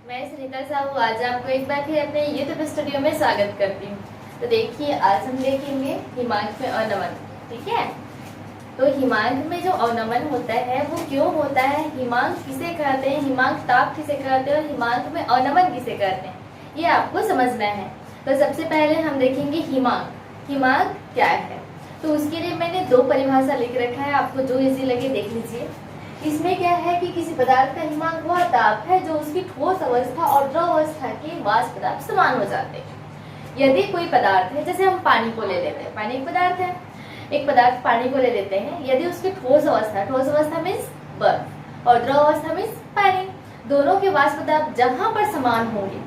मैं सुनीता साहू आज आपको एक बार फिर अपने यूट्यूब स्टूडियो में स्वागत करती हूँ। तो देखिए आज हम देखेंगे हिमांक में अवनमन। ठीक है, तो हिमांक में जो अवनमन होता है वो क्यों होता है, हिमांक किसे कहते हैं, हिमांक ताप किसे कहते हैं और हिमांक में अवनमन किसे कहते हैं, ये आपको समझना है। तो सबसे पहले हम देखेंगे हिमांक। हिमांक क्या है, तो उसके लिए मैंने दो परिभाषा लिख रखा है, आपको जो इजी लगे देख लीजिए। इसमें क्या है कि किसी पदार्थ का हिमांक वह ताप है जो उसकी ठोस अवस्था और द्रव अवस्था के वाष्प ताप समान हो जाते हैं। यदि कोई पदार्थ है, जैसे हम पानी को ले लेते हैं, पानी एक पदार्थ है, एक पदार्थ पानी को ले लेते हैं, यदि उसकी ठोस अवस्था मीन्स बर्फ और द्रव अवस्था मीन्स पानी, दोनों के वाष्प ताप जहां पर समान होंगे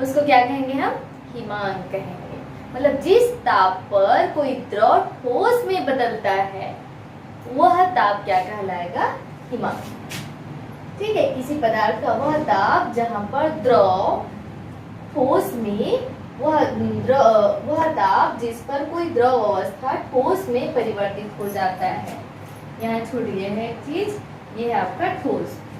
उसको क्या कहेंगे, हम हिमांक कहेंगे। मतलब जिस ताप पर कोई द्रव ठोस में बदलता है वह ताप क्या कहलाएगा, हिमांक। ठीक है, किसी पदार्थ का वह ताप जहां पर द्रव ठोस में वह ताप जिस पर कोई द्रव अवस्था ठोस में परिवर्तित हो जाता है। यहाँ छूट गया है एक चीज, ये है आपका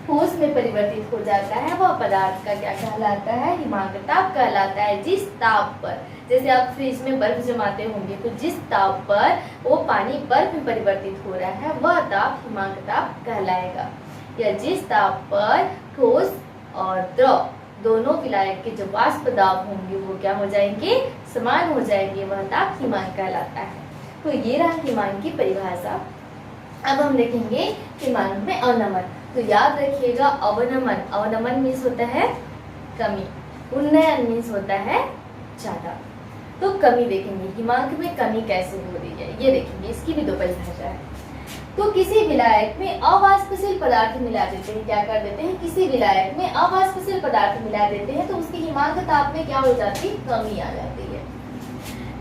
ठोस में परिवर्तित हो जाता है, वह पदार्थ का क्या कहलाता है, हिमांक ताप कहलाता है। जिस ताप पर, जैसे आप फ्रिज में बर्फ जमाते होंगे तो जिस ताप पर वो पानी बर्फ में परिवर्तित हो रहा है वह ताप हिमांक ताप कहलाएगा। या जिस ताप पर ठोस और द्रव दोनों विलायक के जो वाष्प दाब होंगे वो क्या हो जाएंगे, समान हो जाएंगे, वह ताप हिमांक कहलाता है। तो ये रहा हिमांक की परिभाषा। अब हम देखेंगे हिमांक में अवनमन। तो याद रखिएगा अवनमन मीन्स होता है कमी, उन्नयन मीन्स होता है ज्यादा। तो कमी देखेंगे, हिमांक में कमी कैसे हो रही है ये देखेंगे, इसकी भी दो परिभाषा है। तो किसी विलायक में अवाष्पशील पदार्थ मिला देते हैं, क्या कर देते हैं, किसी विलायक में अवाष्पशील पदार्थ मिला देते हैं तो उसकी हिमांक ताप में क्या हो जाती है, कमी आ जाती है।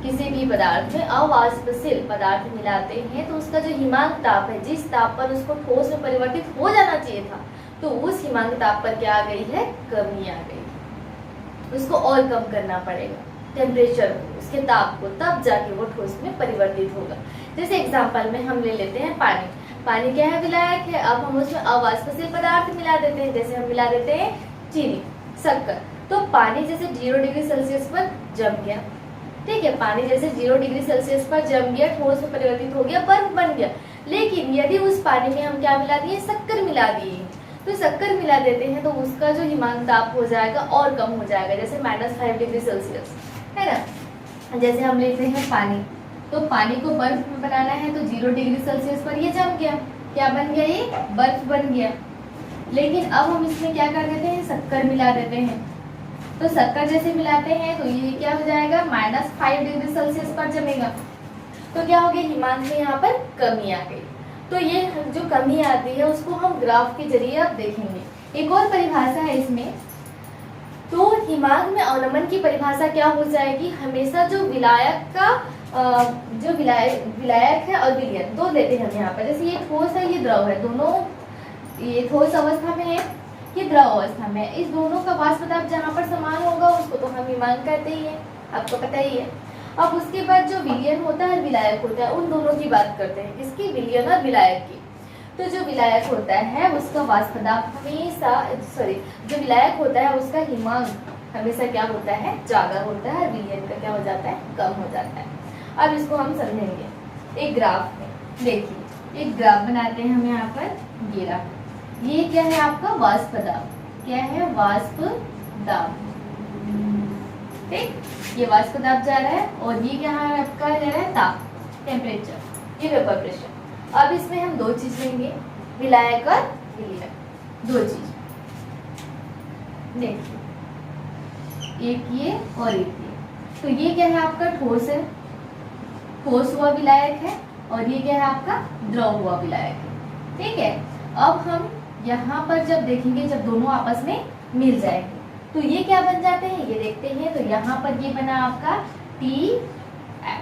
किसी भी पदार्थ में अवाष्पशील पदार्थ मिलाते हैं तो उसका जो हिमांक ताप है, जिस ताप पर उसको ठोस में परिवर्तित हो जाना चाहिए था, तो उस हिमांक ताप पर क्या आ गई है, कमी आ गई। उसको और कम करना पड़ेगा, टेम्परेचर को, उसके ताप को, तब जाके वो ठोस में परिवर्तित होगा। जैसे एग्जांपल में हम ले लेते हैं पानी। पानी क्या है, विलायक है। अब हम उसमें अवाष्पशील पदार्थ मिला देते हैं, जैसे हम मिला देते हैं चीनी, शक्कर। तो पानी जैसे 0 डिग्री सेल्सियस पर जम गया, ठीक है, पानी जैसे 0 डिग्री सेल्सियस पर जम गया, ठोस में परिवर्तित हो गया, बर्फ बन गया। लेकिन यदि उस पानी में हम क्या मिला दिए, शक्कर मिला दिए, तो शक्कर मिला देते हैं तो उसका जो हिमांक ताप हो जाएगा और कम हो जाएगा, जैसे -5 डिग्री सेल्सियस, है ना। जैसे हम लेते हैं पानी, तो पानी को बर्फ में बनाना है तो 0 डिग्री सेल्सियस पर ये जम गया, क्या बन गया, ये बर्फ बन गया। लेकिन अब हम इसमें क्या कर देते हैं, शक्कर मिला देते हैं, तो शक्कर जैसे मिलाते हैं तो ये क्या हो जाएगा, -5 डिग्री सेल्सियस पर जमेगा। तो क्या हो गया, हिमांक में यहाँ पर कमी आ गई। तो ये जो कमी आती है उसको हम ग्राफ के जरिए अब देखेंगे। एक और परिभाषा है इसमें, तो हिमांक में अवनमन की परिभाषा क्या हो जाएगी, हमेशा जो विलायक का जो विलायक है और विलयन दो लेते हैं हम यहाँ पर, जैसे ये ठोस है ये द्रव है, दोनों ये ठोस अवस्था में है, ये द्रव अवस्था में है, इस दोनों का वाष्प ताप जहाँ पर समान होगा उसको तो हम हिमांक कहते ही है, आपको पता ही है। अब उसके बाद जो विलयन होता है और विलायक होता है, उन दोनों की बात करते हैं, किसकी, विलयन और विलायक की। तो जो विलायक होता है उसका वाष्प ताप हमेशा, जो विलायक होता है उसका हिमांक हमेशा क्या होता है, ज्यादा होता है, विलयन का क्या हो जाता है, कम हो जाता है। अब इसको हम समझेंगे एक ग्राफ में। देखिए एक ग्राफ बनाते हैं हम यहाँ पर, ये क्या है आपका, वाष्प दाब, क्या है, वाष्प दाब, ठीक, ये वाष्प दाब जा रहा है और ये क्या है आपका, जा रहा है ताप, टेम्परेचर, ये वेपर प्रेशर। अब इसमें हम दो चीज लेंगे, विलायक और विलयन, दो चीज देखिए, एक ये और एक ये। तो ये क्या है आपका, ठोस है, ठोस हुआ विलायक है, और ये क्या है आपका, द्रव हुआ विलायक है, ठीक है। अब हम यहाँ पर जब देखेंगे, जब दोनों आपस में मिल जाएंगे तो ये क्या बन जाते हैं, ये देखते हैं। तो यहाँ पर ये बना आपका T0F,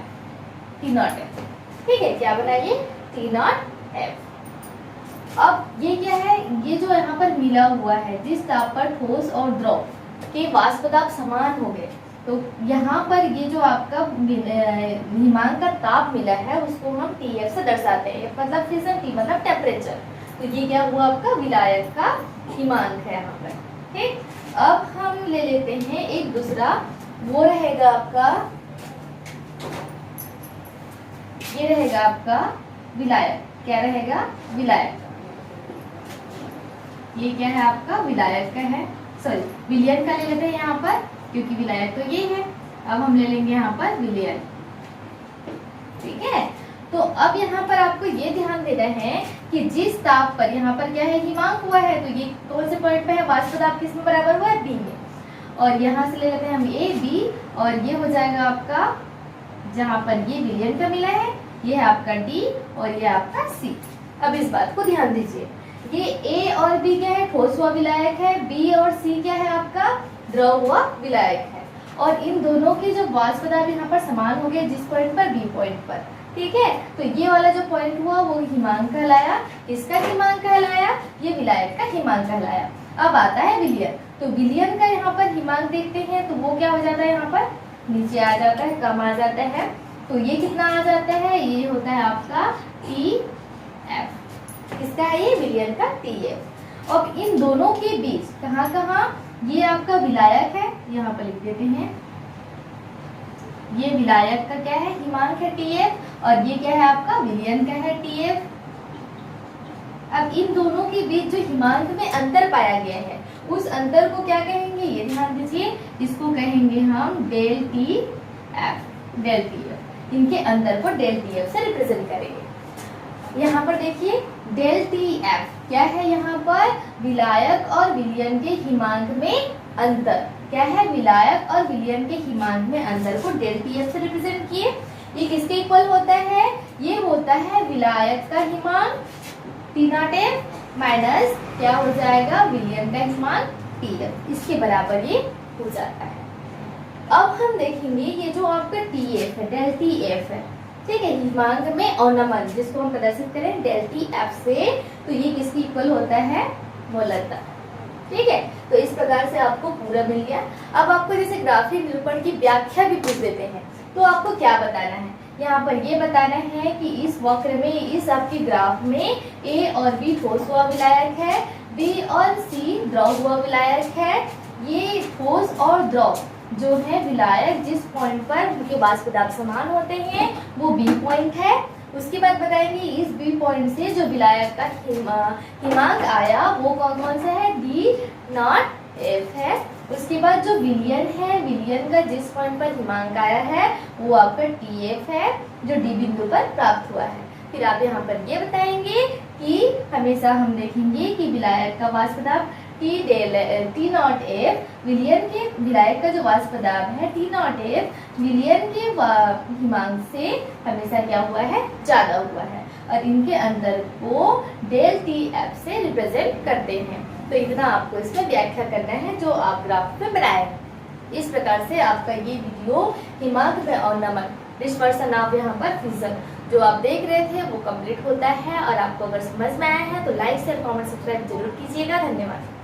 ठीक है, क्या बना ये, T0F। अब ये क्या है, ये जो यहाँ पर मिला हुआ है, जिस ताप पर ठोस और द्रव के वाष्प ताप समान हो गए, तो यहाँ पर ये जो आपका हिमांक का ताप मिला है उसको हम TF से दर्शाते हैं, मतलब फिशन T मतलब टेम्परेचर। तो ये क्या हुआ, आपका विलायक का हिमांक है यहाँ पर, ठीक। अब हम ले लेते हैं एक दूसरा, वो रहेगा आपका, ये रहेगा आपका विलायक। क्या रहेगा? विलायक। ये क्या है आपका? विलायक का है, सॉरी विलयन का ले लेते हैं यहाँ पर, क्योंकि विलायक तो ये है। अब हम ले लेंगे यहाँ पर विलयन। ठीक है, तो अब यहाँ पर आपको ये ध्यान देना है कि जिस ताप पर यहाँ पर क्या है, हिमांक हुआ है, तो ये कौन से पॉइंट पे है? वाष्प दाब किसमें बराबर हुआ है? बी में। और यहाँ से ले लेते हैं हम ए बी, और ये हो जाएगा आपका, जहाँ पर ये विलयन का मिला है, ये है आपका डी और ये आपका सी। अब इस बात को ध्यान दीजिए, ये ए और बी क्या है? ठोस हुआ विलायक है। बी और सी क्या है आपका? द्रव हुआ विलायक है। और इन दोनों की जो वाष्प दाब यहाँ पर समान हो गया, जिस पॉइंट पर? बी पॉइंट पर। ठीक है, तो ये वाला जो पॉइंट हुआ वो हिमांक कहलाया। किसका हिमांक कहलाया? ये विलायक का हिमांक कहलाया। अब आता है विलयन, तो विलयन का यहाँ पर हिमांक देखते हैं, तो वो क्या हो जाता है? यहाँ पर नीचे आ जाता है, कम आ जाता है। तो ये कितना आ जाता है? ये होता है आपका टी एफ। किसका है ये? विलयन का टी एफ। अब इन दोनों के बीच कहाँ कहाँ, ये आपका विलायक है, यहाँ पर लिख देते हैं, ये विलायक का क्या है? हिमांक है टी एफ, और ये क्या है आपका? विलयन का है टी एफ। अब इन दोनों के बीच जो हिमांक में अंतर पाया गया है, उस अंतर को क्या कहेंगे? ये ध्यान दीजिए, इसको कहेंगे हम del T F. Del T F, इनके अंतर को डेल टी एफ से रिप्रेजेंट करेंगे। यहाँ पर देखिए डेल टी एफ क्या है? यहाँ पर विलायक और विलयन के हिमांक में अंतर। क्या है? विलायक और विलयन के हिमांक में अंतर को डेल टी एफ से रिप्रेजेंट किए। ये किसके इक्वल होता है? ये होता है विलायक का हिमांक टी नॉट एफ माइनस क्या हो जाएगा? विलयन का हिमांक टी एफ। इसके बराबर ये हो जाता है। अब हम देखेंगे ये जो आपका टी एफ है, डेल टी एफ है, ठीक है, हिमांक में अवनमन जिसको हम प्रदर्शित करें डेल टी एफ से, तो ये किसकी इक्वल होता है? मोलरता। ठीक है, तो इस प्रकार से आपको पूरा मिल गया। अब आपको जैसे ग्राफीय निरूपण की व्याख्या भी पूछ देते हैं, तो आपको क्या बताना है? यहाँ पर ये बताना है कि इस वक्र में, इस आपके ग्राफ में ए और बी ठोस हुआ विलायक है, बी और सी द्रव हुआ विलायक है। ये ठोस और द्रव जो है विलायक जिस पॉइंट पर उनके वाष्प दाब समान होते हैं वो बी पॉइंट है। उसके बाद बताएंगे इस बी पॉइंट से जो विलायक का हिमांक आया वो कौन कौन सा है? डी नॉट एफ है। उसके बाद जो विलयन है, विलयन का जिस पॉइंट पर हिमांक आया है वो आपका टी एफ है, जो डी बिंदु पर प्राप्त हुआ है। फिर आप यहाँ पर ये बताएंगे कि हमेशा हम देखेंगे कि विलायक का वाष्प दाब टी नॉट एफ, विलयन के विलायक का जो वाष्प दाब है टी नॉट एफ विलयन के हिमांक से हमेशा क्या हुआ है? ज्यादा हुआ है, और इनके अंतर को डेल टी एफ से रिप्रेजेंट करते हैं। तो इतना आपको इसमें व्याख्या करना है जो आप ग्राफ में बनाए। इस प्रकार से आपका ये वीडियो हिमांक में अवनमन डिस्पर्सन ऑफ यहाँ पर फिजन जो आप देख रहे थे वो कंप्लीट होता है। और आपको अगर समझ में आया है तो लाइक शेयर कमेंट सब्सक्राइब जरूर कीजिएगा। धन्यवाद।